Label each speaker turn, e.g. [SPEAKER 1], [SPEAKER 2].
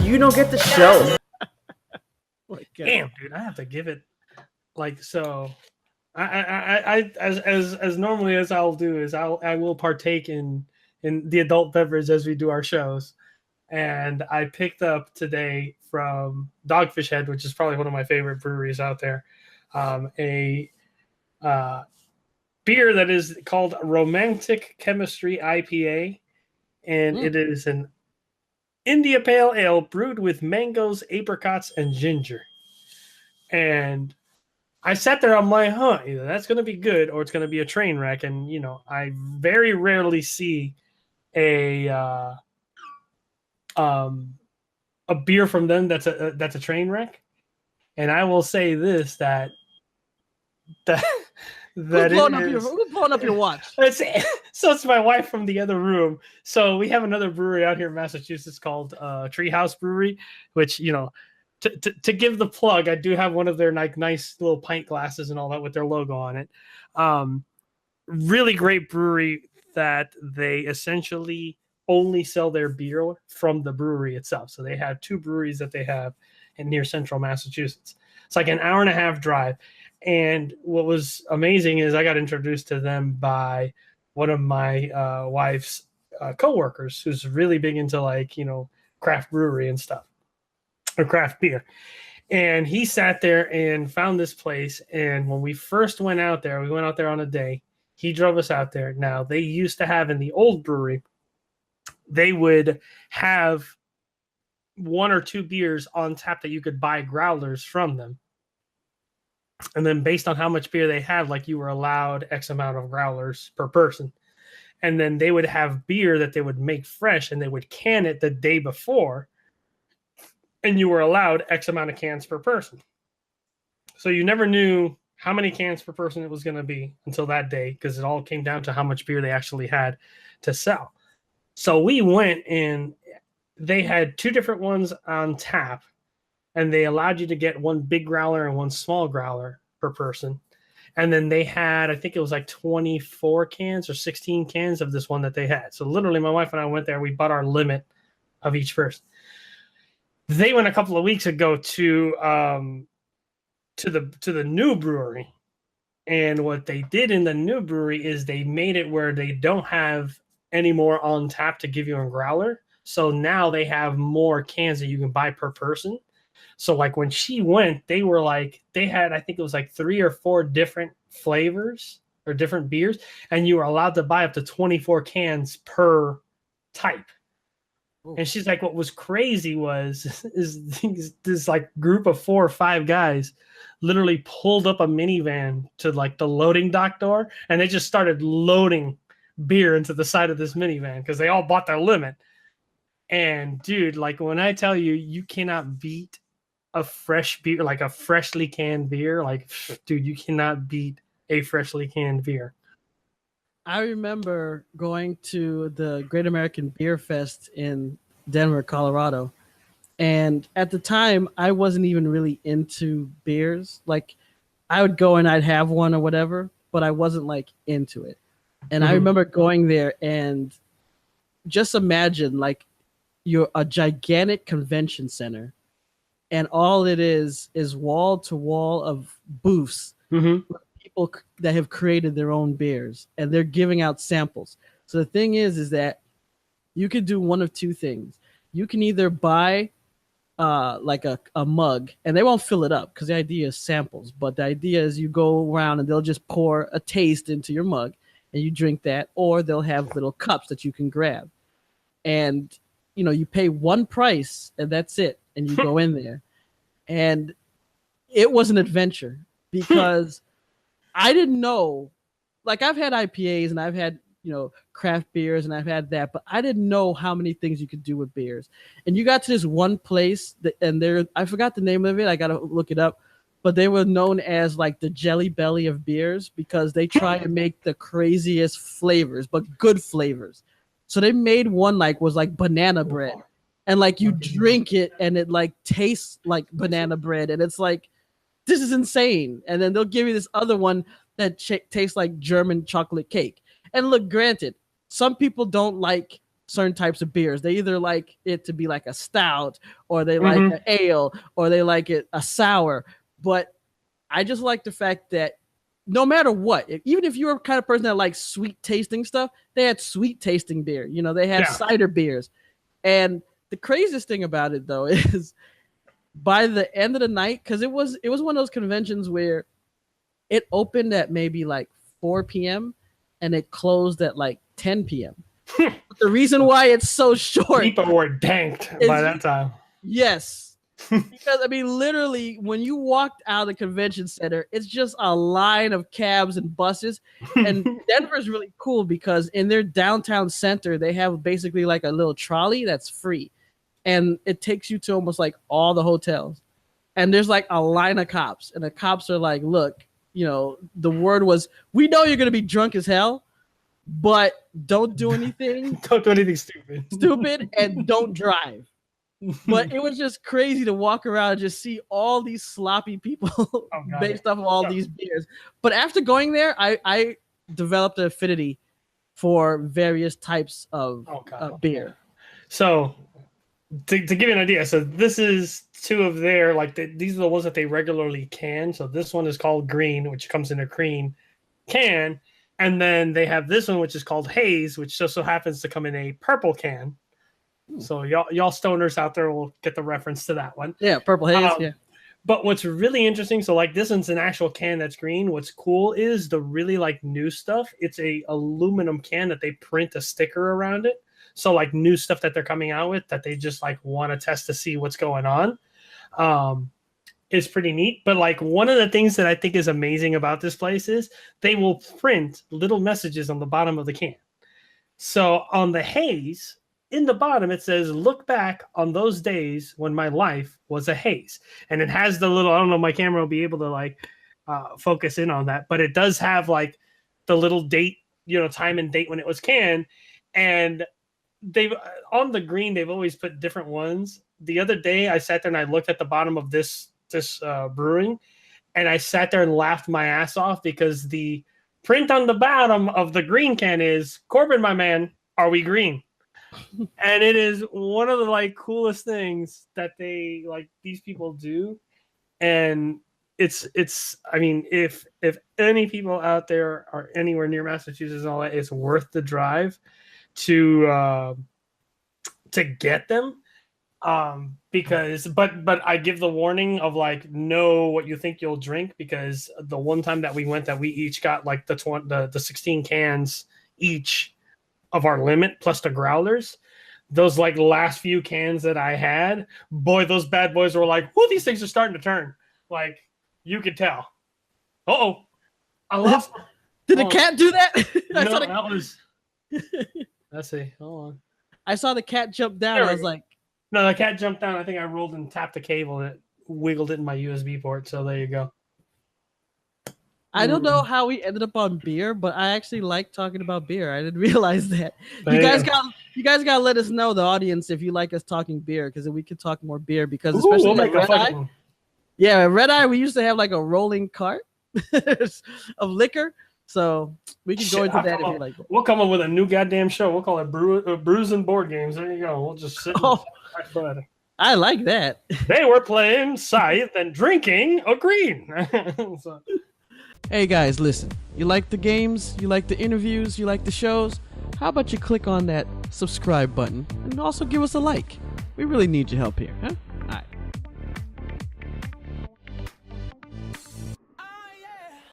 [SPEAKER 1] you don't get the show.
[SPEAKER 2] Damn, dude, I have to give it like so. I as normally as I'll do is I will partake in the adult beverage as we do our shows, and I picked up today from Dogfish Head, which is probably one of my favorite breweries out there, a beer that is called Romantic Chemistry IPA, and it is an India Pale Ale brewed with mangoes, apricots, and ginger. And I sat there, I'm like, either that's going to be good or it's going to be a train wreck. And, you know, I very rarely see a beer from them that's a train wreck. And I will say this, that
[SPEAKER 3] Who's blowing up your watch?
[SPEAKER 2] So it's my wife from the other room. So we have another brewery out here in Massachusetts called Treehouse Brewery, which, you know, to give the plug, I do have one of their like nice little pint glasses and all that with their logo on it. Really great brewery that they essentially only sell their beer from the brewery itself. So they have two breweries that they have in near central Massachusetts. It's like an hour and a half drive. And what was amazing is I got introduced to them by one of my wife's coworkers who's really big into like, you know, craft brewery and stuff. Or craft beer. And he sat there and found this place. And when we first went out there, we went out there on a day. He drove us out there. Now, they used to have in the old brewery, they would have one or two beers on tap that you could buy growlers from them. And then based on how much beer they had, like you were allowed X amount of growlers per person. And then they would have beer that they would make fresh and they would can it the day before. And you were allowed X amount of cans per person. So you never knew how many cans per person it was going to be until that day, because it all came down to how much beer they actually had to sell. So we went and they had two different ones on tap, and they allowed you to get one big growler and one small growler per person. And then they had, I think it was like 24 cans or 16 cans of this one that they had. So literally my wife and I went there, we bought our limit of each person. They went a couple of weeks ago to the new brewery, and what they did in the new brewery is they made it where they don't have any more on tap to give you a growler. So now they have more cans that you can buy per person. So like when she went, they were like, they had, I think it was like 3 or 4 different flavors or different beers, and you were allowed to buy up to 24 cans per type. And she's like, what was crazy is this like group of 4 or 5 guys literally pulled up a minivan to like the loading dock door, and they just started loading beer into the side of this minivan because they all bought their limit. And dude, like when I tell you, you cannot beat a fresh beer, like a freshly canned beer. Like, dude, you cannot beat a freshly canned beer.
[SPEAKER 3] I remember going to the Great American Beer Fest in Denver, Colorado. And at the time, I wasn't even really into beers. Like, I would go and I'd have one or whatever, but I wasn't like into it. And I remember going there and just imagine like you're a gigantic convention center, and all it is wall to wall of booths with people that have created their own beers, and they're giving out samples. So the thing is that you could do one of two things. You can either buy like a mug, and they won't fill it up because the idea is samples, but the idea is you go around and they'll just pour a taste into your mug and you drink that, or they'll have little cups that you can grab. And, you know, you pay one price and that's it. And you go in there. And it was an adventure because I didn't know, like I've had IPAs and I've had, you know, craft beers and I've had that, but I didn't know how many things you could do with beers. And you got to this one place that, and there, I forgot the name of it. I got to look it up, but they were known as like the Jelly Belly of beers because they try to make the craziest flavors, but good flavors. So they made one like was like banana bread, and like you drink it and it like tastes like banana bread, and it's like, this is insane. And then they'll give you this other one that tastes like German chocolate cake. And look, granted, some people don't like certain types of beers. They either like it to be like a stout, or they like an ale, or they like it a sour. But I just like the fact that no matter what, even if you're a kind of person that likes sweet tasting stuff, they had sweet tasting beer. You know, they had cider beers. And the craziest thing about it though is by the end of the night, because it was one of those conventions where it opened at maybe like 4 p.m. and it closed at like 10 p.m. The reason why it's so short,
[SPEAKER 2] people were danked by that time.
[SPEAKER 3] Yes, because I mean, literally, when you walked out of the convention center, it's just a line of cabs and buses. And Denver is really cool because in their downtown center, they have basically like a little trolley that's free, and it takes you to almost like all the hotels. And there's like a line of cops, and the cops are like, "Look, you know, the word was, we know you're gonna be drunk as hell, but don't do anything.
[SPEAKER 2] Don't do anything
[SPEAKER 3] stupid, and don't drive." But it was just crazy to walk around and just see all these sloppy people based off of all these beers. But after going there, I developed an affinity for various types of beer.
[SPEAKER 2] So to give you an idea, so this is two of their, like, these are the ones that they regularly can. So this one is called Green, which comes in a cream can. And then they have this one, which is called Haze, which just so happens to come in a purple can. So y'all stoners out there will get the reference to that one.
[SPEAKER 3] Yeah, purple haze. Yeah.
[SPEAKER 2] But what's really interesting, so like this one's an actual can that's green. What's cool is the really like new stuff. It's a aluminum can that they print a sticker around it. So like new stuff that they're coming out with that they just like want to test to see what's going on. Is pretty neat. But like one of the things that I think is amazing about this place is they will print little messages on the bottom of the can. So on the haze, in the bottom, it says, "Look back on those days when my life was a haze." And it has the little, I don't know, my camera will be able to like focus in on that, but it does have like the little date, you know, time and date when it was canned. And they've, on the green, they've always put different ones. The other day I sat there and I looked at the bottom of this brewing, and I sat there and laughed my ass off because the print on the bottom of the green can is, "Corbin, my man, are we green?" And it is one of the like coolest things that they like these people do. And it's I mean, if any people out there are anywhere near Massachusetts and all that, it's worth the drive to get them. Because but I give the warning of like, know what you think you'll drink, because the one time that we went, that we each got like the 16 cans each of our limit plus the growlers. Those like last few cans that I had, boy, those bad boys were like, "Whoa, these things are starting to turn." Like you could tell. I lost.
[SPEAKER 3] Did the cat do that?
[SPEAKER 2] No, that was. Let's see. Hold on.
[SPEAKER 3] I saw the cat jump down. I was like,
[SPEAKER 2] no, the cat jumped down. I think I rolled and tapped the cable and it wiggled it in my USB port. So there you go.
[SPEAKER 3] I don't know how we ended up on beer, but I actually like talking about beer. I didn't realize that. You guys got to let us know, the audience, if you like us talking beer, because we could talk more beer. Because especially at Red Eye, at Red Eye, we used to have like a rolling cart of liquor, so we can go into that if you like.
[SPEAKER 2] We'll come up with a new goddamn show. We'll call it Brews and Board Games. There you go. We'll just sit.
[SPEAKER 3] I like that.
[SPEAKER 2] They were playing Scythe and drinking a green. So.
[SPEAKER 3] Hey guys, listen, you like the games, you like the interviews, you like the shows? How about you click on that subscribe button and also give us a like? We really need your help here, huh?